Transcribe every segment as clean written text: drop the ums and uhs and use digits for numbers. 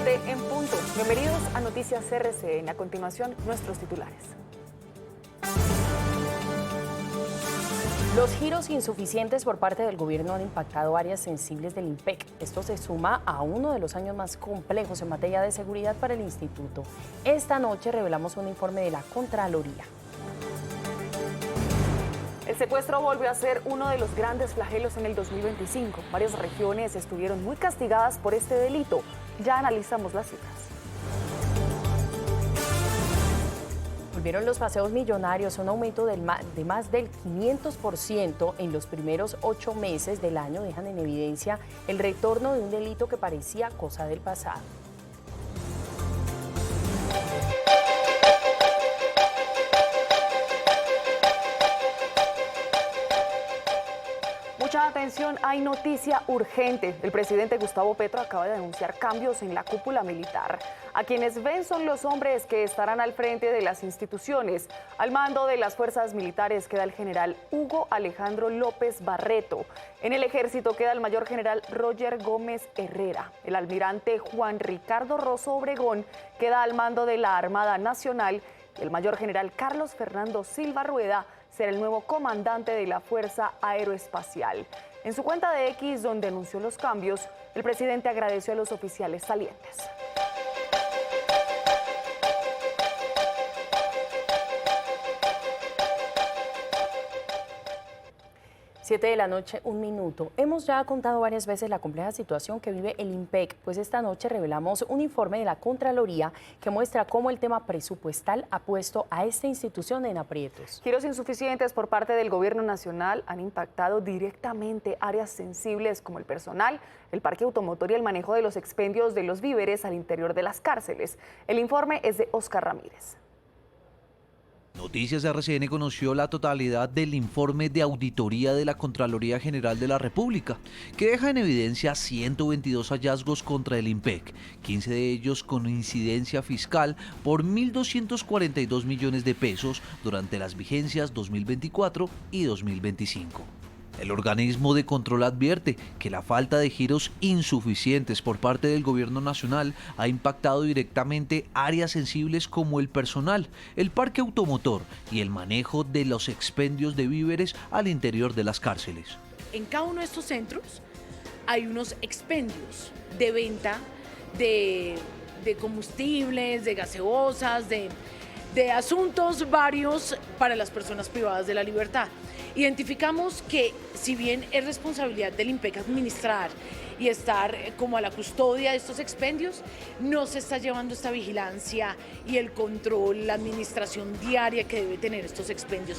7 en punto. Bienvenidos a Noticias RCN. A continuación, nuestros titulares. Los giros insuficientes por parte del gobierno han impactado áreas sensibles del INPEC. Esto se suma a uno de los años más complejos en materia de seguridad para el instituto. Esta noche revelamos un informe de la Contraloría. El secuestro volvió a ser uno de los grandes flagelos en el 2025. Varias regiones estuvieron muy castigadas por este delito. Ya analizamos las cifras. Volvieron los paseos millonarios, un aumento de más del 500% en los primeros 8 meses del año. Dejan en evidencia el retorno de un delito que parecía cosa del pasado. Mucha atención, hay noticia urgente. El presidente Gustavo Petro acaba de anunciar cambios en la cúpula militar. A quienes ven son los hombres que estarán al frente de las instituciones. Al mando de las fuerzas militares queda el general Hugo Alejandro López Barreto. En el ejército queda el mayor general Roger Gómez Herrera. El almirante Juan Ricardo Rosso Obregón queda al mando de la Armada Nacional. El mayor general Carlos Fernando Silva Rueda será el nuevo comandante de la Fuerza Aeroespacial. En su cuenta de X, donde anunció los cambios, el presidente agradeció a los oficiales salientes. 7 de la noche, 1 minuto. Hemos ya contado varias veces la compleja situación que vive el INPEC, pues esta noche revelamos un informe de la Contraloría que muestra cómo el tema presupuestal ha puesto a esta institución en aprietos. Giros insuficientes por parte del gobierno nacional han impactado directamente áreas sensibles como el personal, el parque automotor y el manejo de los expendios de los víveres al interior de las cárceles. El informe es de Oscar Ramírez. Noticias RCN conoció la totalidad del informe de auditoría de la Contraloría General de la República, que deja en evidencia 122 hallazgos contra el INPEC, 15 de ellos con incidencia fiscal por 1.242 millones de pesos durante las vigencias 2024 y 2025. El organismo de control advierte que la falta de giros insuficientes por parte del gobierno nacional ha impactado directamente áreas sensibles como el personal, el parque automotor y el manejo de los expendios de víveres al interior de las cárceles. En cada uno de estos centros hay unos expendios de venta de combustibles, de gaseosas, de asuntos varios para las personas privadas de la libertad. Identificamos que, si bien es responsabilidad del INPEC administrar y estar como a la custodia de estos expendios, no se está llevando esta vigilancia y el control, la administración diaria que debe tener estos expendios.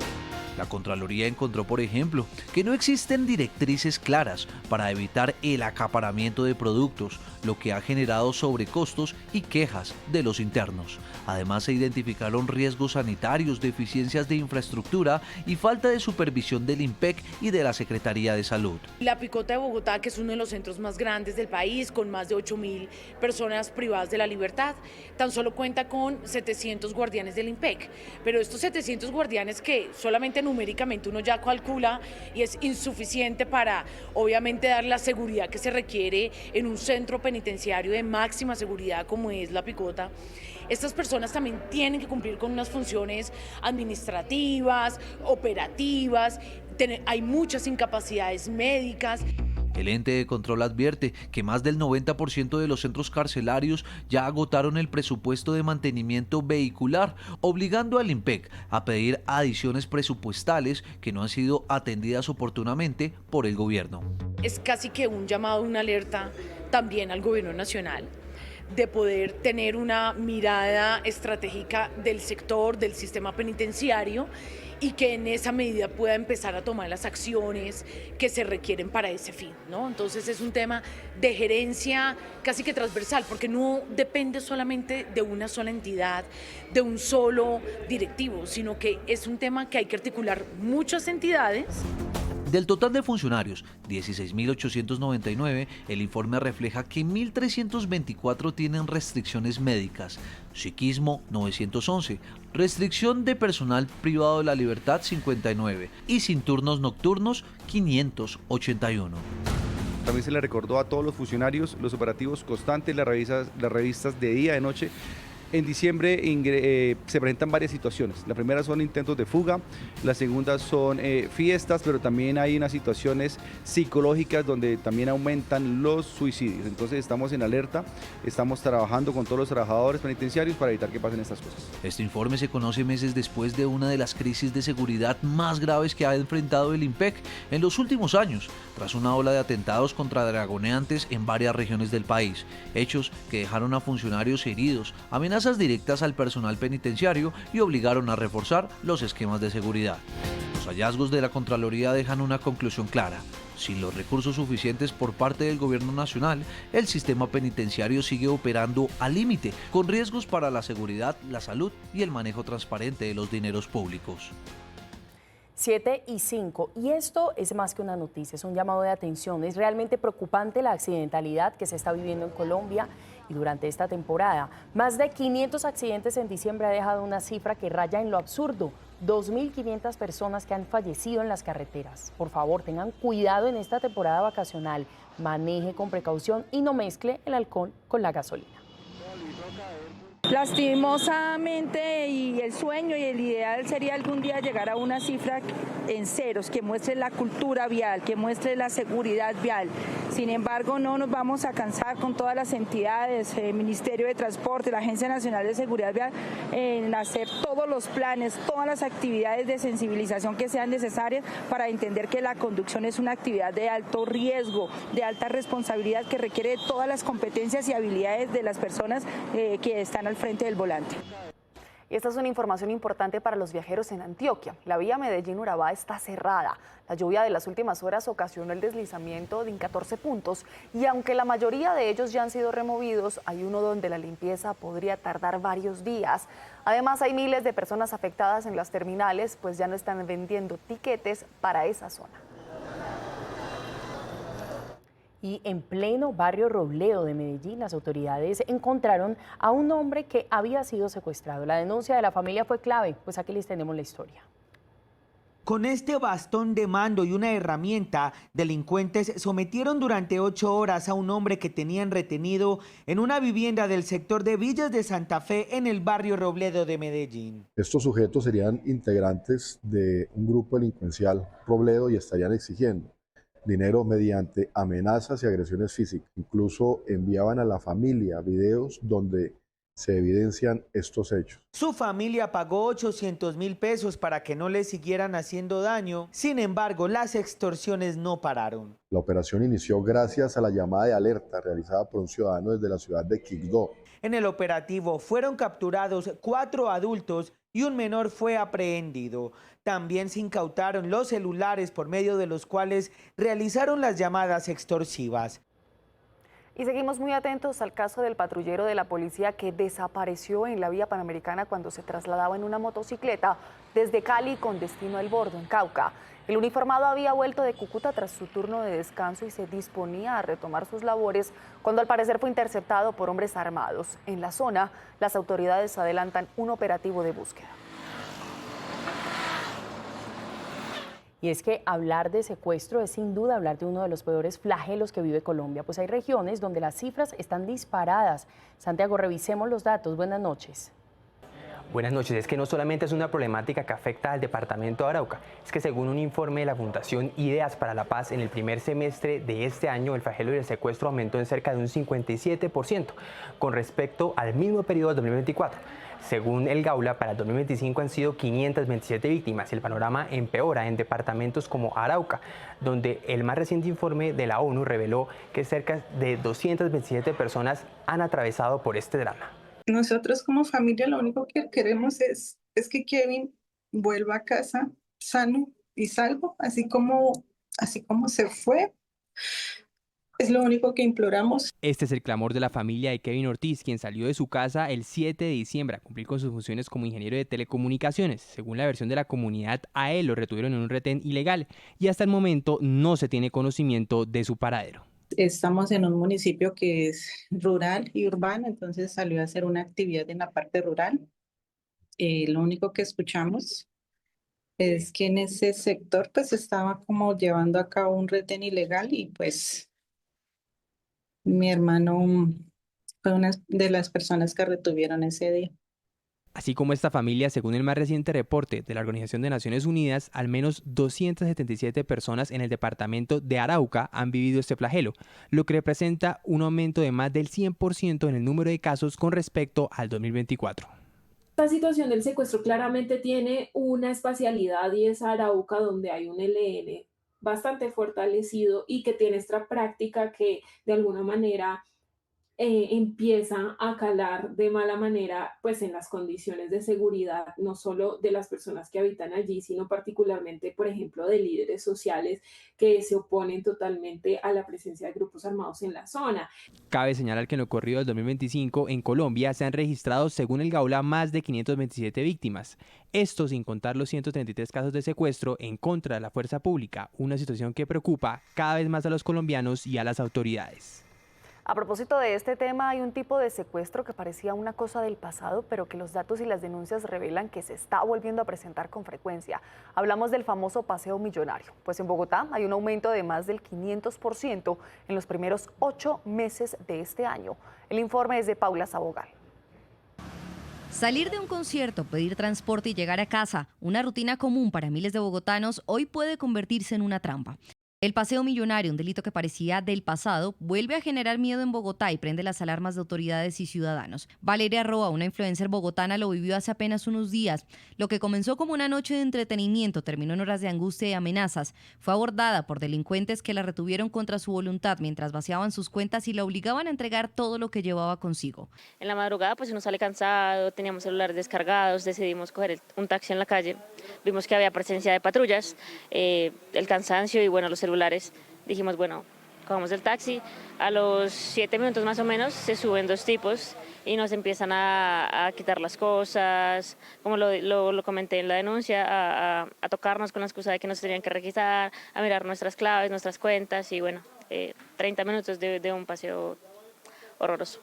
La Contraloría encontró, por ejemplo, que no existen directrices claras para evitar el acaparamiento de productos, lo que ha generado sobrecostos y quejas de los internos. Además, se identificaron riesgos sanitarios, deficiencias de infraestructura y falta de supervisión del INPEC y de la Secretaría de Salud. La Picota de Bogotá, que es uno de los centros más grandes del país, con más de 8.000 personas privadas de la libertad, tan solo cuenta con 700 guardianes del INPEC. Pero estos 700 guardianes que solamente numéricamente uno ya calcula y es insuficiente para, obviamente, dar la seguridad que se requiere en un centro penitenciario de máxima seguridad como es la Picota. Estas personas también tienen que cumplir con unas funciones administrativas, operativas, hay muchas incapacidades médicas. El ente de control advierte que más del 90% de los centros carcelarios ya agotaron el presupuesto de mantenimiento vehicular, obligando al INPEC a pedir adiciones presupuestales que no han sido atendidas oportunamente por el gobierno. Es casi que un llamado, una alerta también al gobierno nacional de poder tener una mirada estratégica del sector, del sistema penitenciario, y que en esa medida pueda empezar a tomar las acciones que se requieren para ese fin, ¿no? Entonces es un tema de gerencia casi que transversal, porque no depende solamente de una sola entidad, de un solo directivo, sino que es un tema que hay que articular muchas entidades. Del total de funcionarios, 16.899, el informe refleja que 1.324 tienen restricciones médicas, psiquismo 911, restricción de personal privado de la libertad 59 y sin turnos nocturnos 581. También se le recordó a todos los funcionarios los operativos constantes, las revistas de día, de noche. En diciembre se presentan varias situaciones. La primera son intentos de fuga, la segunda son fiestas, pero también hay unas situaciones psicológicas donde también aumentan los suicidios. Entonces estamos en alerta, estamos trabajando con todos los trabajadores penitenciarios para evitar que pasen estas cosas. Este informe se conoce meses después de una de las crisis de seguridad más graves que ha enfrentado el IMPEC en los últimos años, tras una ola de atentados contra dragoneantes en varias regiones del país, hechos que dejaron a funcionarios heridos, amenazas directas al personal penitenciario y obligaron a reforzar los esquemas de seguridad. Los hallazgos de la Contraloría dejan una conclusión clara. Sin los recursos suficientes por parte del gobierno nacional, el sistema penitenciario sigue operando al límite, con riesgos para la seguridad, la salud y el manejo transparente de los dineros públicos. 7:05, y esto es más que una noticia, es un llamado de atención. Es realmente preocupante la accidentalidad que se está viviendo en Colombia y durante esta temporada. Más de 500 accidentes en diciembre ha dejado una cifra que raya en lo absurdo. 2.500 personas que han fallecido en las carreteras. Por favor, tengan cuidado en esta temporada vacacional, maneje con precaución y no mezcle el alcohol con la gasolina. Lastimosamente, y el sueño y el ideal sería algún día llegar a una cifra en ceros, que muestre la cultura vial, que muestre la seguridad vial. Sin embargo, no nos vamos a cansar con todas las entidades, el Ministerio de Transporte, la Agencia Nacional de Seguridad Vial, en hacer todos los planes, todas las actividades de sensibilización que sean necesarias para entender que la conducción es una actividad de alto riesgo, de alta responsabilidad, que requiere todas las competencias y habilidades de las personas que están al frente del volante. Y esta es una información importante para los viajeros en Antioquia. La vía Medellín-Urabá está cerrada. La lluvia de las últimas horas ocasionó el deslizamiento en 14 puntos y aunque la mayoría de ellos ya han sido removidos, hay uno donde la limpieza podría tardar varios días. Además, hay miles de personas afectadas en las terminales, pues ya no están vendiendo tiquetes para esa zona. Y en pleno barrio Robledo de Medellín, las autoridades encontraron a un hombre que había sido secuestrado. La denuncia de la familia fue clave, pues aquí les tenemos la historia. Con este bastón de mando y una herramienta, delincuentes sometieron durante 8 horas a un hombre que tenían retenido en una vivienda del sector de Villas de Santa Fe en el barrio Robledo de Medellín. Estos sujetos serían integrantes de un grupo delincuencial Robledo y estarían exigiendo dinero mediante amenazas y agresiones físicas. Incluso enviaban a la familia videos donde se evidencian estos hechos. Su familia pagó 800.000 pesos para que no le siguieran haciendo daño. Sin embargo, las extorsiones no pararon. La operación inició gracias a la llamada de alerta realizada por un ciudadano desde la ciudad de Quibdó. En el operativo fueron capturados 4 adultos y un menor fue aprehendido. También se incautaron los celulares por medio de los cuales realizaron las llamadas extorsivas. Y seguimos muy atentos al caso del patrullero de la policía que desapareció en la vía Panamericana cuando se trasladaba en una motocicleta desde Cali con destino a El Bordo, en Cauca. El uniformado había vuelto de Cúcuta tras su turno de descanso y se disponía a retomar sus labores cuando al parecer fue interceptado por hombres armados. En la zona, las autoridades adelantan un operativo de búsqueda. Y es que hablar de secuestro es sin duda hablar de uno de los peores flagelos que vive Colombia, pues hay regiones donde las cifras están disparadas. Santiago, revisemos los datos. Buenas noches. Buenas noches. Es que no solamente es una problemática que afecta al departamento de Arauca, es que según un informe de la Fundación Ideas para la Paz, en el primer semestre de este año el flagelo y el secuestro aumentó en cerca de un 57% con respecto al mismo periodo de 2024. Según el Gaula, para el 2025 han sido 527 víctimas y el panorama empeora en departamentos como Arauca, donde el más reciente informe de la ONU reveló que cerca de 227 personas han atravesado por este drama. Nosotros como familia lo único que queremos es que Kevin vuelva a casa sano y salvo, así como se fue. Es lo único que imploramos. Este es el clamor de la familia de Kevin Ortiz, quien salió de su casa el 7 de diciembre a cumplir con sus funciones como ingeniero de telecomunicaciones. Según la versión de la comunidad, a él lo retuvieron en un retén ilegal y hasta el momento no se tiene conocimiento de su paradero. Estamos en un municipio que es rural y urbano, entonces salió a hacer una actividad en la parte rural. Lo único que escuchamos es que en ese sector pues estaba como llevando a cabo un retén ilegal y pues Mi hermano fue una de las personas que retuvieron ese día. Así como esta familia, según el más reciente reporte de la Organización de Naciones Unidas, al menos 277 personas en el departamento de Arauca han vivido este flagelo, lo que representa un aumento de más del 100% en el número de casos con respecto al 2024. Esta situación del secuestro claramente tiene una espacialidad y es Arauca, donde hay un ELN bastante fortalecido y que tiene esta práctica que de alguna manera empieza a calar de mala manera pues en las condiciones de seguridad, no solo de las personas que habitan allí, sino particularmente, por ejemplo, de líderes sociales que se oponen totalmente a la presencia de grupos armados en la zona. Cabe señalar que en lo corrido del 2025 en Colombia se han registrado, según el Gaula, más de 527 víctimas. Esto sin contar los 133 casos de secuestro en contra de la fuerza pública, una situación que preocupa cada vez más a los colombianos y a las autoridades. A propósito de este tema, hay un tipo de secuestro que parecía una cosa del pasado, pero que los datos y las denuncias revelan que se está volviendo a presentar con frecuencia. Hablamos del famoso paseo millonario. Pues en Bogotá hay un aumento de más del 500% en los primeros 8 meses de este año. El informe es de Paula Sabogal. Salir de un concierto, pedir transporte y llegar a casa, una rutina común para miles de bogotanos, hoy puede convertirse en una trampa. El paseo millonario, un delito que parecía del pasado, vuelve a generar miedo en Bogotá y prende las alarmas de autoridades y ciudadanos. Valeria Roa, una influencer bogotana, lo vivió hace apenas unos días. Lo que comenzó como una noche de entretenimiento terminó en horas de angustia y amenazas. Fue abordada por delincuentes que la retuvieron contra su voluntad mientras vaciaban sus cuentas y la obligaban a entregar todo lo que llevaba consigo. En la madrugada pues uno sale cansado, teníamos celulares descargados, decidimos coger un taxi en la calle. Vimos que había presencia de patrullas, el cansancio y bueno, los celulares. Dijimos, bueno, cogamos el taxi. A los 7 minutos más o menos se suben 2 tipos y nos empiezan a quitar las cosas, como lo comenté en la denuncia, a tocarnos con la excusa de que nos tenían que registrar, a mirar nuestras claves, nuestras cuentas y bueno, 30 minutos de un paseo horroroso.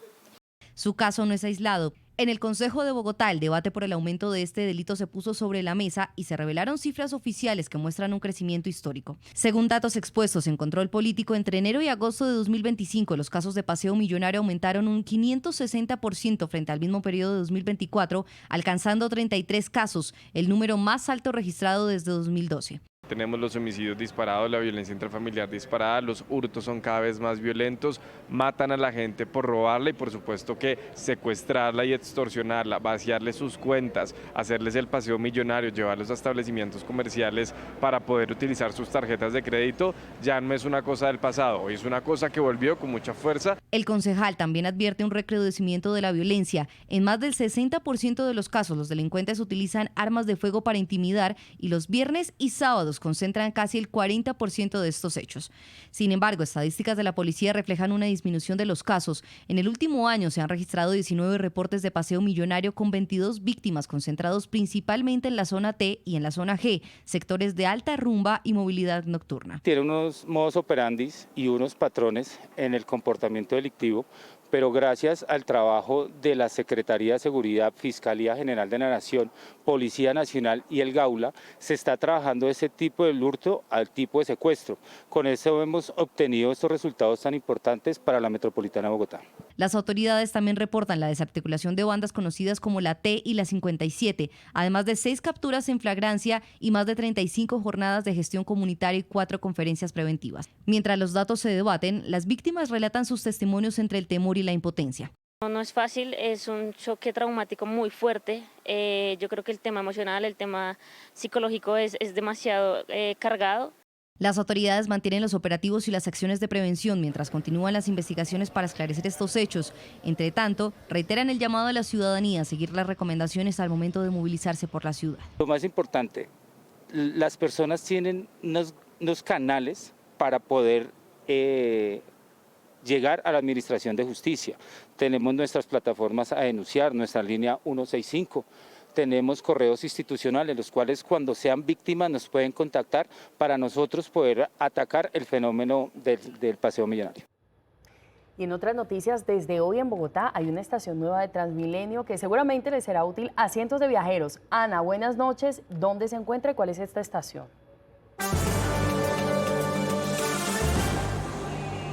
Su caso no es aislado. En el Consejo de Bogotá, el debate por el aumento de este delito se puso sobre la mesa y se revelaron cifras oficiales que muestran un crecimiento histórico. Según datos expuestos en Control Político, entre enero y agosto de 2025, los casos de paseo millonario aumentaron un 560% frente al mismo periodo de 2024, alcanzando 33 casos, el número más alto registrado desde 2012. Tenemos los homicidios disparados, la violencia intrafamiliar disparada, los hurtos son cada vez más violentos, matan a la gente por robarla y por supuesto que secuestrarla y extorsionarla, vaciarle sus cuentas, hacerles el paseo millonario, llevarlos a establecimientos comerciales para poder utilizar sus tarjetas de crédito, ya no es una cosa del pasado, es una cosa que volvió con mucha fuerza. El concejal también advierte un recrudecimiento de la violencia. En más del 60% de los casos, los delincuentes utilizan armas de fuego para intimidar y los viernes y sábados concentran casi el 40% de estos hechos. Sin embargo, estadísticas de la policía reflejan una disminución de los casos. En el último año se han registrado 19 reportes de paseo millonario con 22 víctimas concentrados principalmente en la zona T y en la zona G, sectores de alta rumba y movilidad nocturna. Tiene unos modus operandi y unos patrones en el comportamiento delictivo, pero gracias al trabajo de la Secretaría de Seguridad, Fiscalía General de la Nación, Policía Nacional y el Gaula, se está trabajando ese tipo de hurto al tipo de secuestro. Con eso hemos obtenido estos resultados tan importantes para la Metropolitana de Bogotá. Las autoridades también reportan la desarticulación de bandas conocidas como la T y la 57, además de 6 capturas en flagrancia y más de 35 jornadas de gestión comunitaria y 4 conferencias preventivas. Mientras los datos se debaten, las víctimas relatan sus testimonios entre el temor y la impotencia. No es fácil, es un choque traumático muy fuerte. Yo creo que el tema emocional, el tema psicológico es demasiado cargado. Las autoridades mantienen los operativos y las acciones de prevención mientras continúan las investigaciones para esclarecer estos hechos. Entre tanto, reiteran el llamado a la ciudadanía a seguir las recomendaciones al momento de movilizarse por la ciudad. Lo más importante, las personas tienen unos canales para poder llegar a la Administración de Justicia. Tenemos nuestras plataformas a denunciar, nuestra línea 165. Tenemos correos institucionales, los cuales cuando sean víctimas nos pueden contactar para nosotros poder atacar el fenómeno del paseo millonario. Y en otras noticias, desde hoy en Bogotá hay una estación nueva de Transmilenio que seguramente les será útil a cientos de viajeros. Ana, buenas noches. ¿Dónde se encuentra y cuál es esta estación?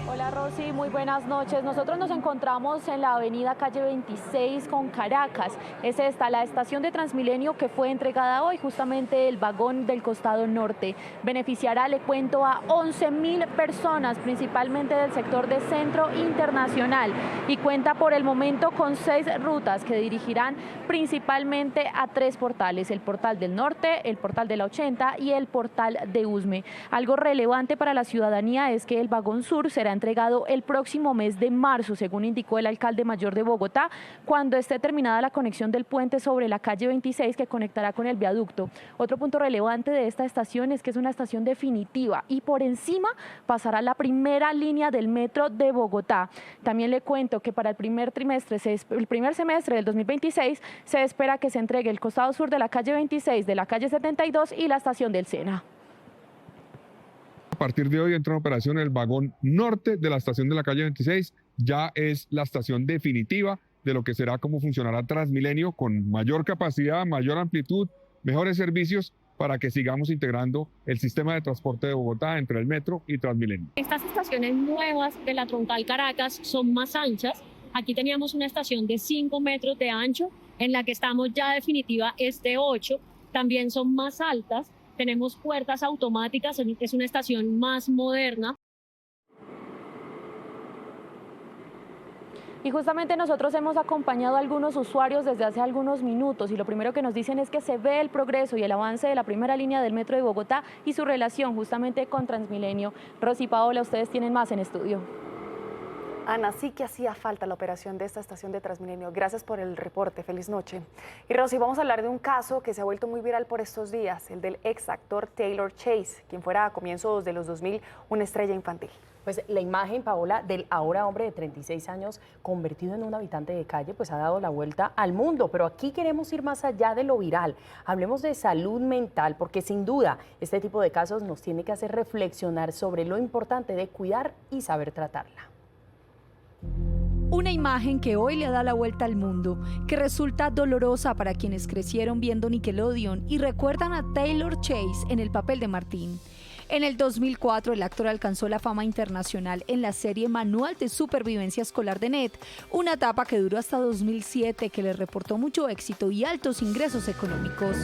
Hola, Rosy. Rosy, muy buenas noches. Nosotros nos encontramos en la avenida Calle 26 con Caracas. Es esta, la estación de Transmilenio que fue entregada hoy, justamente el vagón del costado norte. Beneficiará, le cuento, a 11.000 personas, principalmente del sector de Centro Internacional, y cuenta por el momento con 6 rutas que dirigirán principalmente a 3 portales, el portal del norte, el portal de la 80 y el portal de Usme. Algo relevante para la ciudadanía es que el vagón sur será entregado el próximo mes de marzo, según indicó el alcalde mayor de Bogotá, cuando esté terminada la conexión del puente sobre la calle 26 que conectará con el viaducto. Otro punto relevante de esta estación es que es una estación definitiva y por encima pasará la primera línea del metro de Bogotá. También le cuento que para el primer semestre del 2026 se espera que se entregue el costado sur de la calle 26, de la calle 72 y la estación del Sena. A partir de hoy entra en operación el vagón norte de la estación de la calle 26. Ya es la estación definitiva de lo que será cómo funcionará Transmilenio, con mayor capacidad, mayor amplitud, mejores servicios, para que sigamos integrando el sistema de transporte de Bogotá entre el metro y Transmilenio. Estas estaciones nuevas de la troncal Caracas son más anchas. Aquí teníamos una estación de 5 metros de ancho, en la que estamos ya definitiva es de 8. También son más altas. Tenemos puertas automáticas, es una estación más moderna. Y justamente nosotros hemos acompañado a algunos usuarios desde hace algunos minutos y lo primero que nos dicen es que se ve el progreso y el avance de la primera línea del metro de Bogotá y su relación justamente con Transmilenio. Rosy, Paola, ustedes tienen más en estudio. Ana, sí que hacía falta la operación de esta estación de Transmilenio. Gracias por el reporte, feliz noche. Y Rosy, vamos a hablar de un caso que se ha vuelto muy viral por estos días, el del ex actor Taylor Chase, quien fuera a comienzos de los 2000 una estrella infantil. Pues la imagen, Paola, del ahora hombre de 36 años convertido en un habitante de calle, pues ha dado la vuelta al mundo. Pero aquí queremos ir más allá de lo viral. Hablemos de salud mental, porque sin duda este tipo de casos nos tiene que hacer reflexionar sobre lo importante de cuidar y saber tratarla. Una imagen que hoy le da la vuelta al mundo, que resulta dolorosa para quienes crecieron viendo Nickelodeon y recuerdan a Taylor Chase en el papel de Martín. En el 2004, el actor alcanzó la fama internacional en la serie Manual de Supervivencia Escolar de NET, una etapa que duró hasta 2007, que le reportó mucho éxito y altos ingresos económicos.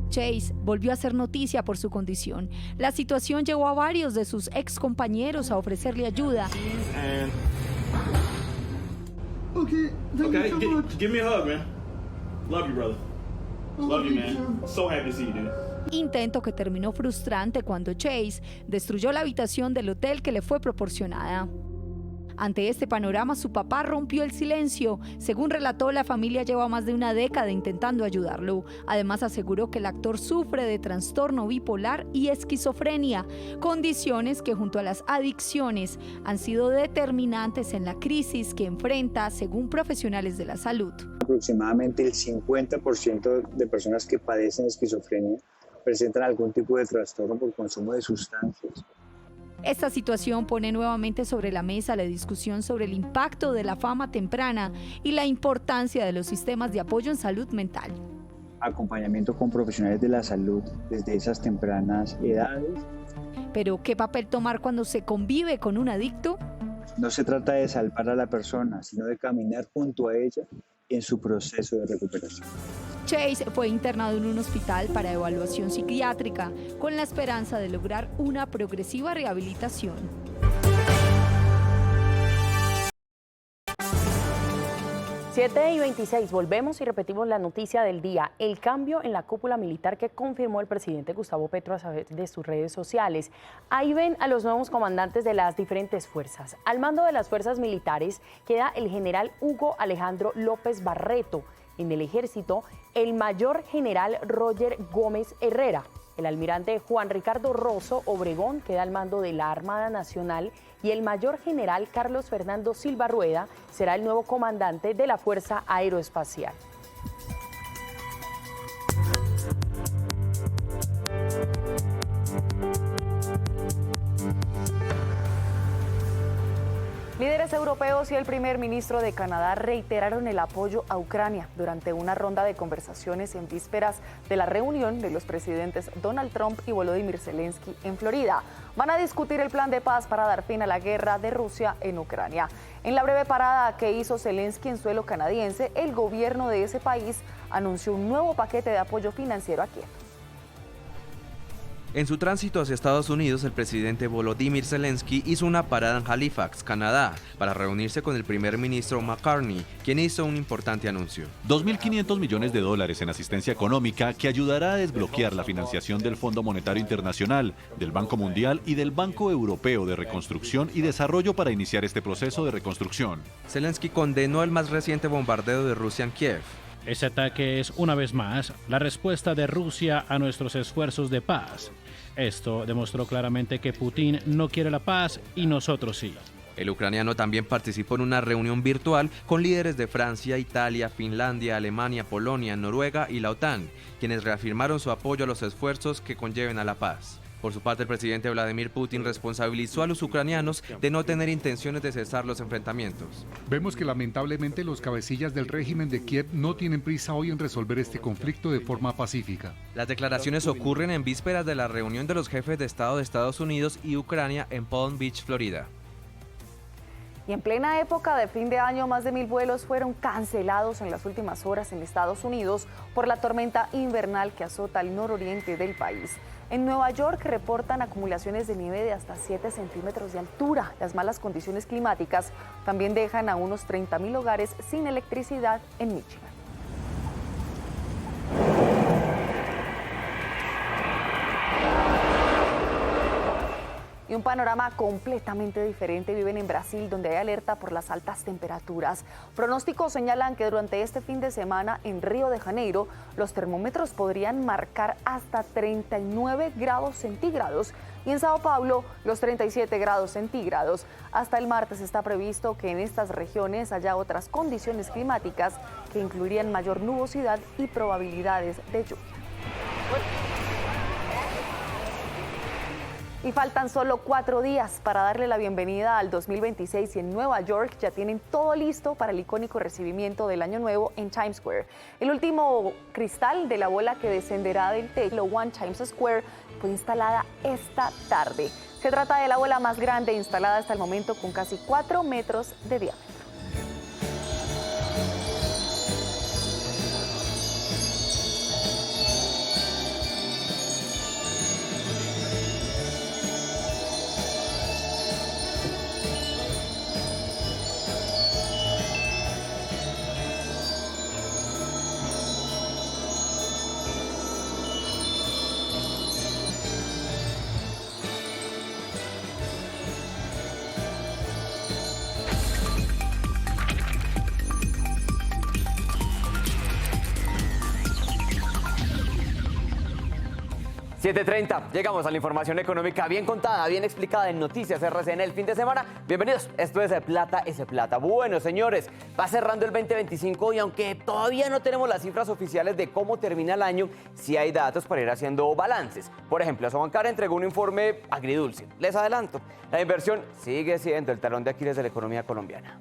Chase volvió a ser noticia por su condición. La situación llevó a varios de sus ex compañeros a ofrecerle ayuda. Okay, give me a hug, man. Love you, brother. Love you, man. So happy to see you, dude. Intento que terminó frustrante cuando Chase destruyó la habitación del hotel que le fue proporcionada. Ante este panorama, su papá rompió el silencio. Según relató, la familia lleva más de una década intentando ayudarlo. Además, aseguró que el actor sufre de trastorno bipolar y esquizofrenia, condiciones que junto a las adicciones han sido determinantes en la crisis que enfrenta, según profesionales de la salud. Aproximadamente el 50% de personas que padecen esquizofrenia presentan algún tipo de trastorno por consumo de sustancias. Esta situación pone nuevamente sobre la mesa la discusión sobre el impacto de la fama temprana y la importancia de los sistemas de apoyo en salud mental. Acompañamiento con profesionales de la salud desde esas tempranas edades. Pero, ¿qué papel tomar cuando se convive con un adicto? No se trata de salvar a la persona, sino de caminar junto a ella en su proceso de recuperación. Chase fue internado en un hospital para evaluación psiquiátrica con la esperanza de lograr una progresiva rehabilitación. Siete y 26, volvemos y repetimos la noticia del día, el cambio en la cúpula militar que confirmó el presidente Gustavo Petro a través de sus redes sociales. Ahí ven a los nuevos comandantes de las diferentes fuerzas. Al mando de las fuerzas militares queda el general Hugo Alejandro López Barreto. En el ejército, el mayor general Roger Gómez Herrera. El almirante Juan Ricardo Rosso Obregón queda al mando de la Armada Nacional y el mayor general Carlos Fernando Silva Rueda será el nuevo comandante de la Fuerza Aeroespacial. Líderes europeos y el primer ministro de Canadá reiteraron el apoyo a Ucrania durante una ronda de conversaciones en vísperas de la reunión de los presidentes Donald Trump y Volodymyr Zelensky en Florida. Van a discutir el plan de paz para dar fin a la guerra de Rusia en Ucrania. En la breve parada que hizo Zelensky en suelo canadiense, el gobierno de ese país anunció un nuevo paquete de apoyo financiero a Kiev. En su tránsito hacia Estados Unidos, el presidente Volodymyr Zelensky hizo una parada en Halifax, Canadá, para reunirse con el primer ministro McCartney, quien hizo un importante anuncio. 2.500 millones de dólares en asistencia económica que ayudará a desbloquear la financiación del Fondo Monetario Internacional, del Banco Mundial y del Banco Europeo de Reconstrucción y Desarrollo para iniciar este proceso de reconstrucción. Zelensky condenó el más reciente bombardeo de Rusia en Kiev. Ese ataque es, una vez más, la respuesta de Rusia a nuestros esfuerzos de paz. Esto demostró claramente que Putin no quiere la paz y nosotros sí. El ucraniano también participó en una reunión virtual con líderes de Francia, Italia, Finlandia, Alemania, Polonia, Noruega y la OTAN, quienes reafirmaron su apoyo a los esfuerzos que conlleven a la paz. Por su parte, el presidente Vladimir Putin responsabilizó a los ucranianos de no tener intenciones de cesar los enfrentamientos. Vemos que lamentablemente los cabecillas del régimen de Kiev no tienen prisa hoy en resolver este conflicto de forma pacífica. Las declaraciones ocurren en vísperas de la reunión de los jefes de Estado de Estados Unidos y Ucrania en Palm Beach, Florida. Y en plena época de fin de año, más de 1.000 vuelos fueron cancelados en las últimas horas en Estados Unidos por la tormenta invernal que azota el nororiente del país. En Nueva York reportan acumulaciones de nieve de hasta 7 centímetros de altura. Las malas condiciones climáticas también dejan a unos 30.000 hogares sin electricidad en Michigan. Y un panorama completamente diferente viven en Brasil, donde hay alerta por las altas temperaturas. Pronósticos señalan que durante este fin de semana en Río de Janeiro, los termómetros podrían marcar hasta 39 grados centígrados y en Sao Paulo los 37 grados centígrados. Hasta el martes está previsto que en estas regiones haya otras condiciones climáticas que incluirían mayor nubosidad y probabilidades de lluvia. Y faltan solo 4 días para darle la bienvenida al 2026 y en Nueva York ya tienen todo listo para el icónico recibimiento del Año Nuevo en Times Square. El último cristal de la bola que descenderá del techo One Times Square fue instalada esta tarde. Se trata de la bola más grande instalada hasta el momento con casi 4 metros de diámetro. Llegamos a la información económica bien contada, bien explicada en Noticias RCN el fin de semana. Bienvenidos, esto es Plata es Plata. Bueno, señores, va cerrando el 2025 y aunque todavía no tenemos las cifras oficiales de cómo termina el año, sí hay datos para ir haciendo balances. Por ejemplo, Asobancar entregó un informe agridulce. Les adelanto, la inversión sigue siendo el talón de Aquiles de la economía colombiana.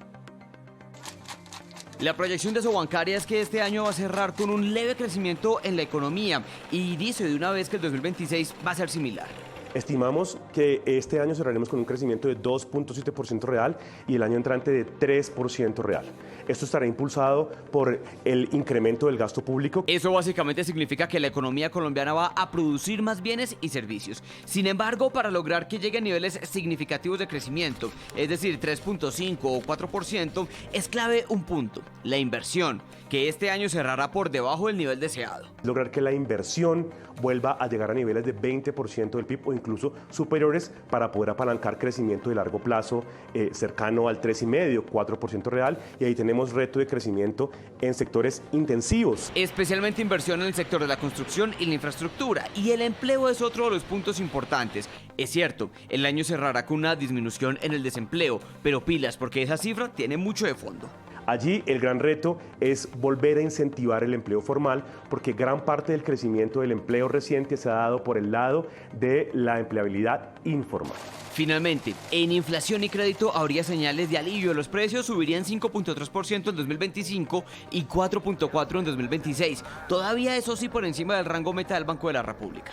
La proyección de Asobancaria es que este año va a cerrar con un leve crecimiento en la economía y dice de una vez que el 2026 va a ser similar. Estimamos que este año cerraremos con un crecimiento de 2.7% real y el año entrante de 3% real. Esto estará impulsado por el incremento del gasto público. Eso básicamente significa que la economía colombiana va a producir más bienes y servicios. Sin embargo, para lograr que llegue a niveles significativos de crecimiento, es decir, 3.5 o 4%, es clave un punto, la inversión, que este año cerrará por debajo del nivel deseado. Lograr que la inversión vuelva a llegar a niveles de 20% del PIB o incluso superiores para poder apalancar crecimiento de largo plazo cercano al 3,5, 4% real, y ahí tenemos reto de crecimiento en sectores intensivos. Especialmente inversión en el sector de la construcción y la infraestructura, y el empleo es otro de los puntos importantes. Es cierto, el año cerrará con una disminución en el desempleo, pero pilas porque esa cifra tiene mucho de fondo. Allí el gran reto es volver a incentivar el empleo formal porque gran parte del crecimiento del empleo reciente se ha dado por el lado de la empleabilidad informal. Finalmente, en inflación y crédito habría señales de alivio. Los precios subirían 5.3% en 2025 y 4.4% en 2026. Todavía eso sí por encima del rango meta del Banco de la República.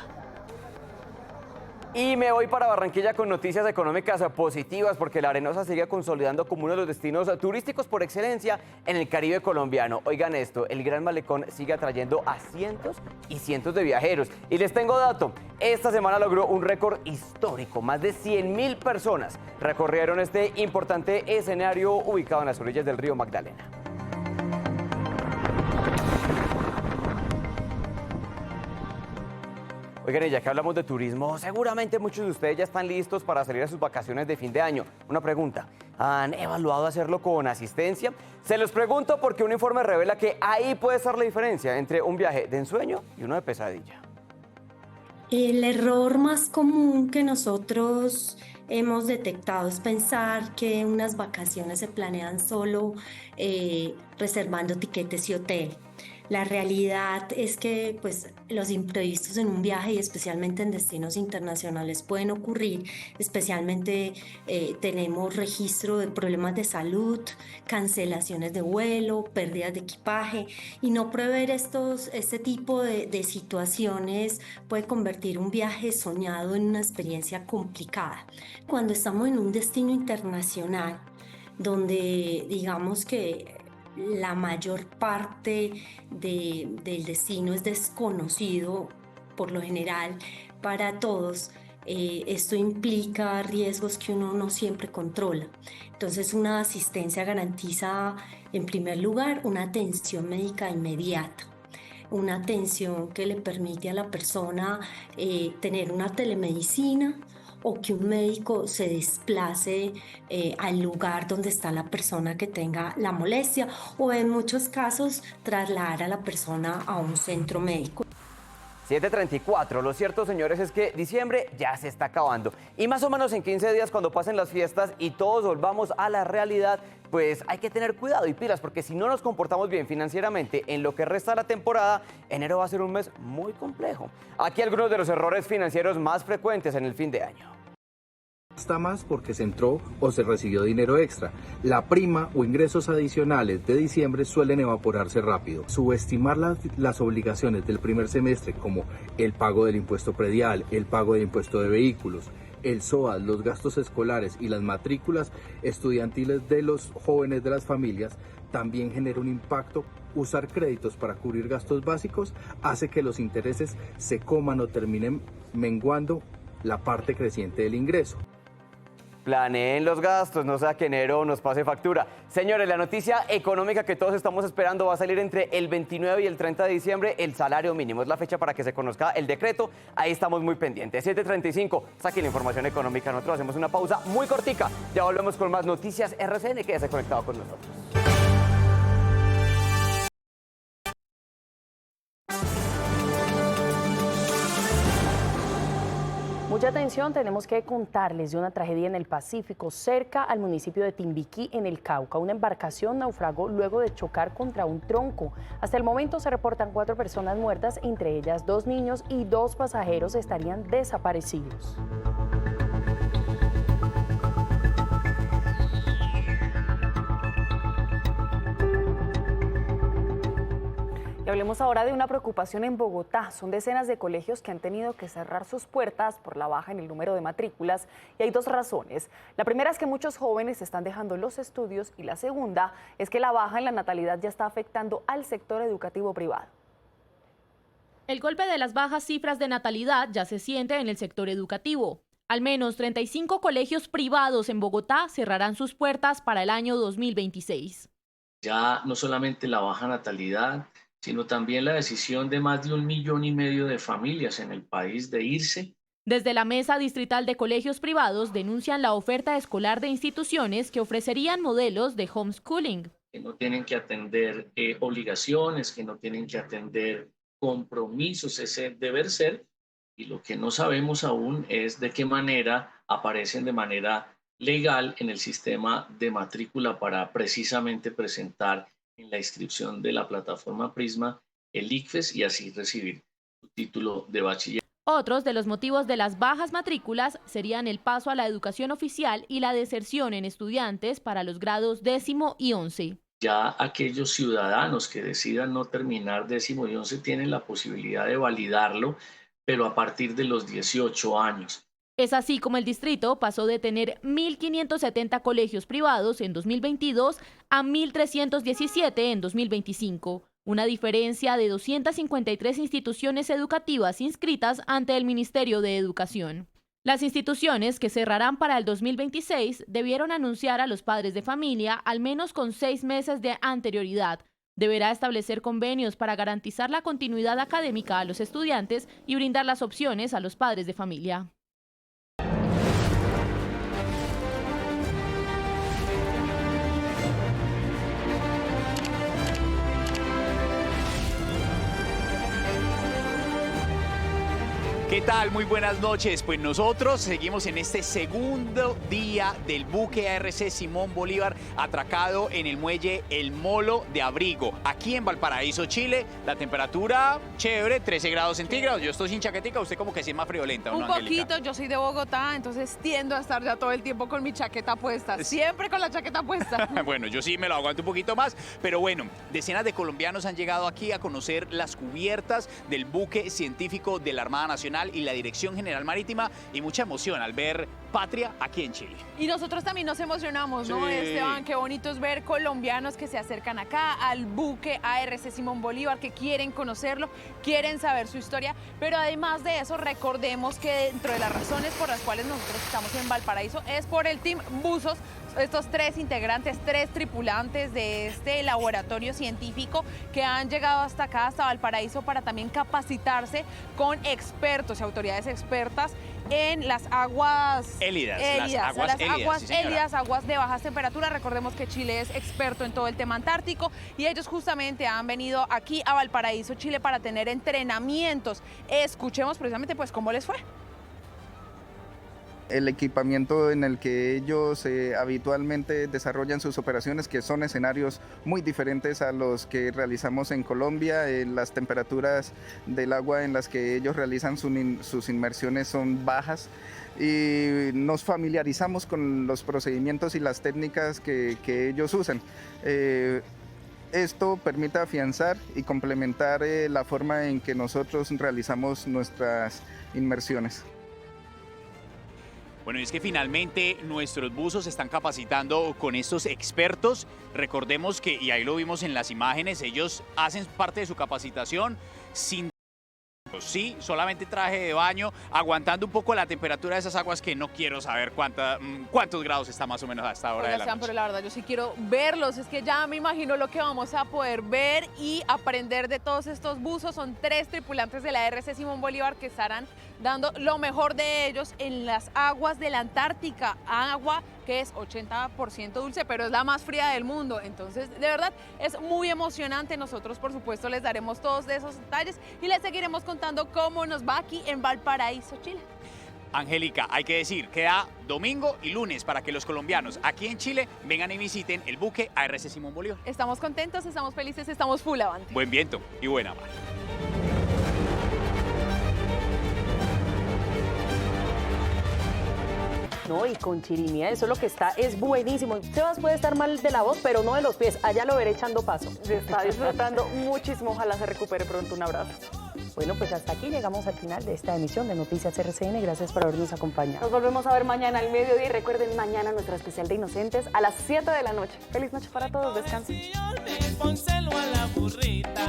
Y me voy para Barranquilla con noticias económicas positivas porque La Arenosa sigue consolidando como uno de los destinos turísticos por excelencia en el Caribe colombiano. Oigan esto, el Gran Malecón sigue atrayendo a cientos y cientos de viajeros. Y les tengo dato, esta semana logró un récord histórico. Más de 100.000 personas recorrieron este importante escenario ubicado en las orillas del río Magdalena. Oigan, y ya que hablamos de turismo, seguramente muchos de ustedes ya están listos para salir a sus vacaciones de fin de año. Una pregunta, ¿han evaluado hacerlo con asistencia? Se los pregunto porque un informe revela que ahí puede estar la diferencia entre un viaje de ensueño y uno de pesadilla. El error más común que nosotros hemos detectado es pensar que unas vacaciones se planean solo reservando tiquetes y hotel. La realidad es que pues, los imprevistos en un viaje y especialmente en destinos internacionales pueden ocurrir, especialmente tenemos registro de problemas de salud, cancelaciones de vuelo, pérdidas de equipaje y no prever este tipo de situaciones puede convertir un viaje soñado en una experiencia complicada. Cuando estamos en un destino internacional donde digamos que la mayor parte del destino es desconocido por lo general para todos, esto implica riesgos que uno no siempre controla. Entonces una asistencia garantiza en primer lugar una atención médica inmediata, una atención que le permite a la persona tener una telemedicina o que un médico se desplace al lugar donde está la persona que tenga la molestia o en muchos casos trasladar a la persona a un centro médico. 7:34. Lo cierto, señores, es que diciembre ya se está acabando. Y más o menos en 15 días, cuando pasen las fiestas y todos volvamos a la realidad, pues hay que tener cuidado y pilas, porque si no nos comportamos bien financieramente en lo que resta de la temporada, enero va a ser un mes muy complejo. Aquí algunos de los errores financieros más frecuentes en el fin de año. Está más porque se entró o se recibió dinero extra. La prima o ingresos adicionales de diciembre suelen evaporarse rápido. Subestimar las obligaciones del primer semestre, como el pago del impuesto predial, el pago del impuesto de vehículos, el SOAT, los gastos escolares y las matrículas estudiantiles de los jóvenes de las familias, también genera un impacto. Usar créditos para cubrir gastos básicos hace que los intereses se coman o terminen menguando la parte creciente del ingreso. Planeen los gastos, no sea que enero nos pase factura. Señores, la noticia económica que todos estamos esperando va a salir entre el 29 y el 30 de diciembre. El salario mínimo es la fecha para que se conozca el decreto. Ahí estamos muy pendientes. 7:35, saque la información económica. Nosotros hacemos una pausa muy cortica. Ya volvemos con más noticias RCN. Quédese conectado con nosotros. Mucha atención, tenemos que contarles de una tragedia en el Pacífico, cerca al municipio de Timbiquí, en el Cauca. Una embarcación naufragó luego de chocar contra un tronco. Hasta el momento se reportan 4 personas muertas, entre ellas 2 niños y 2 pasajeros estarían desaparecidos. Y hablemos ahora de una preocupación en Bogotá. Son decenas de colegios que han tenido que cerrar sus puertas por la baja en el número de matrículas y hay 2 razones. La primera es que muchos jóvenes están dejando los estudios y la segunda es que la baja en la natalidad ya está afectando al sector educativo privado. El golpe de las bajas cifras de natalidad ya se siente en el sector educativo. Al menos 35 colegios privados en Bogotá cerrarán sus puertas para el año 2026. Ya no solamente la baja natalidad, sino también la decisión de más de 1,5 millones de familias en el país de irse. Desde la Mesa Distrital de Colegios Privados denuncian la oferta escolar de instituciones que ofrecerían modelos de homeschooling. Que no tienen que atender obligaciones, que no tienen que atender compromisos, ese deber ser, y lo que no sabemos aún es de qué manera aparecen de manera legal en el sistema de matrícula para precisamente presentar en la inscripción de la plataforma Prisma el ICFES y así recibir su título de bachiller. Otros de los motivos de las bajas matrículas serían el paso a la educación oficial y la deserción en estudiantes para los grados 10º y 11. Ya aquellos ciudadanos que decidan no terminar 10º y 11 tienen la posibilidad de validarlo, pero a partir de los 18 años. Es así como el distrito pasó de tener 1.570 colegios privados en 2022 a 1.317 en 2025. Una diferencia de 253 instituciones educativas inscritas ante el Ministerio de Educación. Las instituciones que cerrarán para el 2026 debieron anunciar a los padres de familia al menos con 6 meses de anterioridad. Deberá establecer convenios para garantizar la continuidad académica a los estudiantes y brindar las opciones a los padres de familia. ¿Qué tal? Muy buenas noches. Pues nosotros seguimos en este segundo día del buque ARC Simón Bolívar atracado en el muelle El Molo de Abrigo, aquí en Valparaíso, Chile. La temperatura chévere, 13 grados centígrados. Yo estoy sin chaquetica, usted como que sí es más friolenta, ¿no, Un Angélica? poquito, yo soy de Bogotá, entonces tiendo a estar ya todo el tiempo con mi chaqueta puesta, siempre con la chaqueta puesta. Bueno, yo sí me lo aguanto un poquito más, pero bueno, decenas de colombianos han llegado aquí a conocer las cubiertas del buque científico de la Armada Nacional y la Dirección General Marítima, y mucha emoción al ver patria aquí en Chile. Y nosotros también nos emocionamos, ¿no, Sí. Esteban? Qué bonito es ver colombianos que se acercan acá al buque ARC Simón Bolívar, que quieren conocerlo, quieren saber su historia, pero además de eso, recordemos que dentro de las razones por las cuales nosotros estamos en Valparaíso es por el Team Buzos, estos 3 integrantes, 3 tripulantes de este laboratorio científico que han llegado hasta acá, hasta Valparaíso, para también capacitarse con expertos y autoridades expertas en las aguas Élidas, las aguas élidas, sí, señora. élidas, aguas de bajas temperaturas. Recordemos que Chile es experto en todo el tema antártico y ellos justamente han venido aquí a Valparaíso, Chile, para tener entrenamientos. Escuchemos precisamente pues cómo les fue. El equipamiento en el que ellos habitualmente desarrollan sus operaciones, que son escenarios muy diferentes a los que realizamos en Colombia. Las temperaturas del agua en las que ellos realizan sus inmersiones son bajas y nos familiarizamos con los procedimientos y las técnicas que ellos usan. Esto permite afianzar y complementar la forma en que nosotros realizamos nuestras inmersiones. Bueno, y es que finalmente nuestros buzos se están capacitando con estos expertos. Recordemos que, y ahí lo vimos en las imágenes, ellos hacen parte de su capacitación sin... Sí, solamente traje de baño, aguantando un poco la temperatura de esas aguas, que no quiero saber cuántos grados está más o menos a esta hora de la noche. Pero la verdad yo sí quiero verlos, es que ya me imagino lo que vamos a poder ver y aprender de todos estos buzos. Son 3 tripulantes de la ARC Simón Bolívar que estarán dando lo mejor de ellos en las aguas de la Antártica, agua que es 80% dulce, pero es la más fría del mundo. Entonces, de verdad, es muy emocionante. Nosotros, por supuesto, les daremos todos de esos detalles y les seguiremos contando cómo nos va aquí en Valparaíso, Chile. Angélica, hay que decir, queda domingo y lunes para que los colombianos aquí en Chile vengan y visiten el buque ARC Simón Bolívar. Estamos contentos, estamos felices, estamos full avante. Buen viento y buena mar. No, y con chirimía, eso lo que está es buenísimo. Sebas puede estar mal de la voz, pero no de los pies. Allá lo veré echando paso. Se está disfrutando muchísimo. Ojalá se recupere pronto. Un abrazo. Bueno, pues hasta aquí llegamos al final de esta emisión de Noticias RCN. Gracias por habernos acompañado. Nos volvemos a ver mañana al mediodía y recuerden mañana nuestra especial de Inocentes a las 7 de la noche. Feliz noche para todos. Descansen. Pónselo a la burrita.